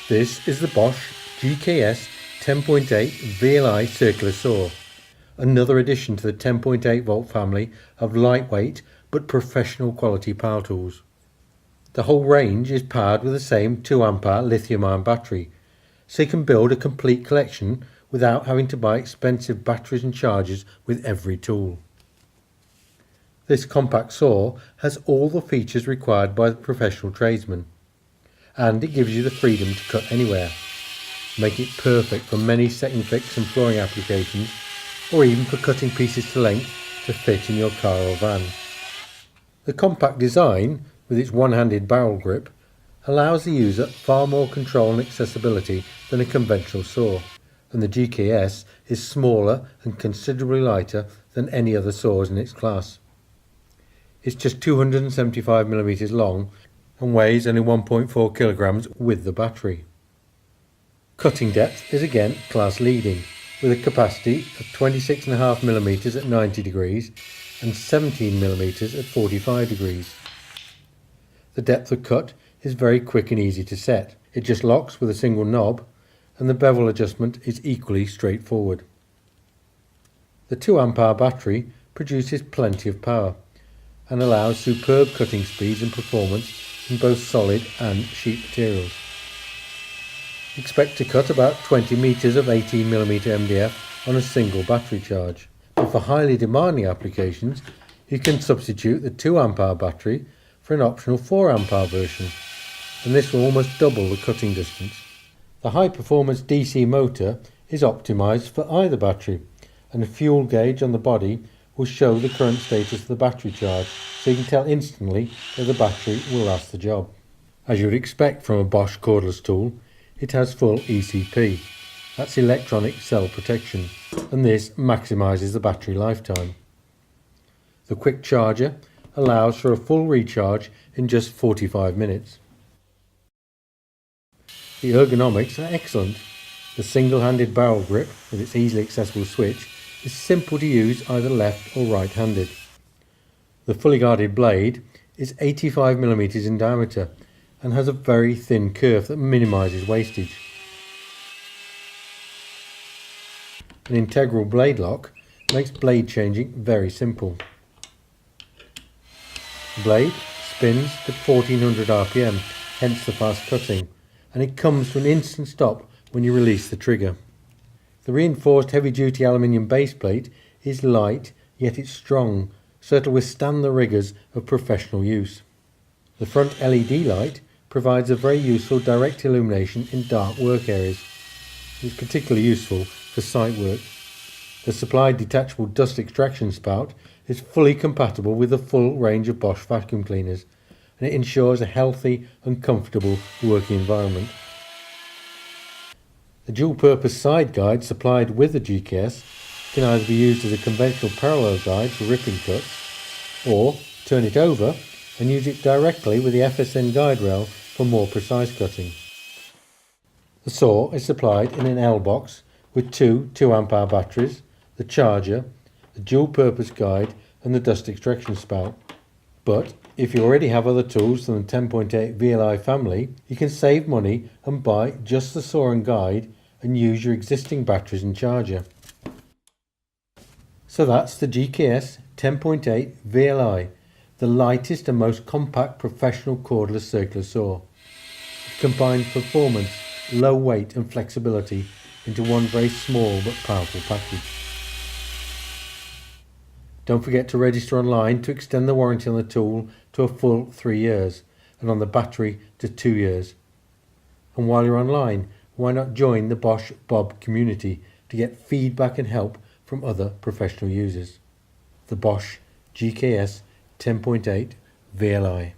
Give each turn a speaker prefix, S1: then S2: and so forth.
S1: This is the Bosch GKS 10.8 VLI circular saw, another addition to the 10.8 volt family of lightweight but professional quality power tools. The whole range is powered with the same 2 ampere lithium-ion battery, so you can build a complete collection without having to buy expensive batteries and chargers with every tool. This compact saw has all the features required by the professional tradesman, and it gives you the freedom to cut anywhere. Make it perfect for many second fix and flooring applications, or even for cutting pieces to length to fit in your car or van. The compact design, with its one-handed barrel grip, allows the user far more control and accessibility than a conventional saw, and the GKS is smaller and considerably lighter than any other saws in its class. It's just 275mm long and weighs only 1.4 kilograms with the battery. Cutting depth is again class leading, with a capacity of 26.5mm at 90 degrees and 17mm at 45 degrees. The depth of cut is very quick and easy to set. It just locks with a single knob, and the bevel adjustment is equally straightforward. The 2 ampere battery produces plenty of power and allows superb cutting speeds and performance in both solid and sheet materials. Expect to cut about 20 meters of 18mm MDF on a single battery charge. But for highly demanding applications, you can substitute the 2 ampere battery for an optional 4 ampere version, and this will almost double the cutting distance. The high performance DC motor is optimized for either battery, and a fuel gauge on the body will show the current status of the battery charge, so you can tell instantly that the battery will last the job. As you would expect from a Bosch cordless tool, it has full ECP, that's electronic cell protection, and this maximises the battery lifetime. The quick charger allows for a full recharge in just 45 minutes. The ergonomics are excellent. The single-handed barrel grip with its easily accessible switch is simple to use either left or right-handed. The fully guarded blade is 85mm in diameter and has a very thin kerf that minimises wastage. An integral blade lock makes blade changing very simple. The blade spins at 1400 RPM, hence the fast cutting, and it comes to an instant stop when you release the trigger. The reinforced heavy-duty aluminium base plate is light, yet it's strong, so it'll withstand the rigours of professional use. The front LED light provides a very useful direct illumination in dark work areas. It's particularly useful for site work. The supplied detachable dust extraction spout is fully compatible with the full range of Bosch vacuum cleaners, and it ensures a healthy and comfortable working environment. The dual-purpose side guide supplied with the GKS can either be used as a conventional parallel guide for ripping cuts, or turn it over and use it directly with the FSN guide rail for more precise cutting. The saw is supplied in an L box with 2 2-ampere batteries, the charger, the dual-purpose guide and the dust extraction spout. But if you already have other tools than the 10.8 VLI family, you can save money and buy just the saw and guide and use your existing batteries and charger. So that's the GKS 10.8 VLI, the lightest and most compact professional cordless circular saw. It combines performance, low weight and flexibility into one very small but powerful package. Don't forget to register online to extend the warranty on the tool to a full 3 years and on the battery to 2 years. And while you're online, why not join the Bosch Bob community to get feedback and help from other professional users. The Bosch GKS 10.8 VLI.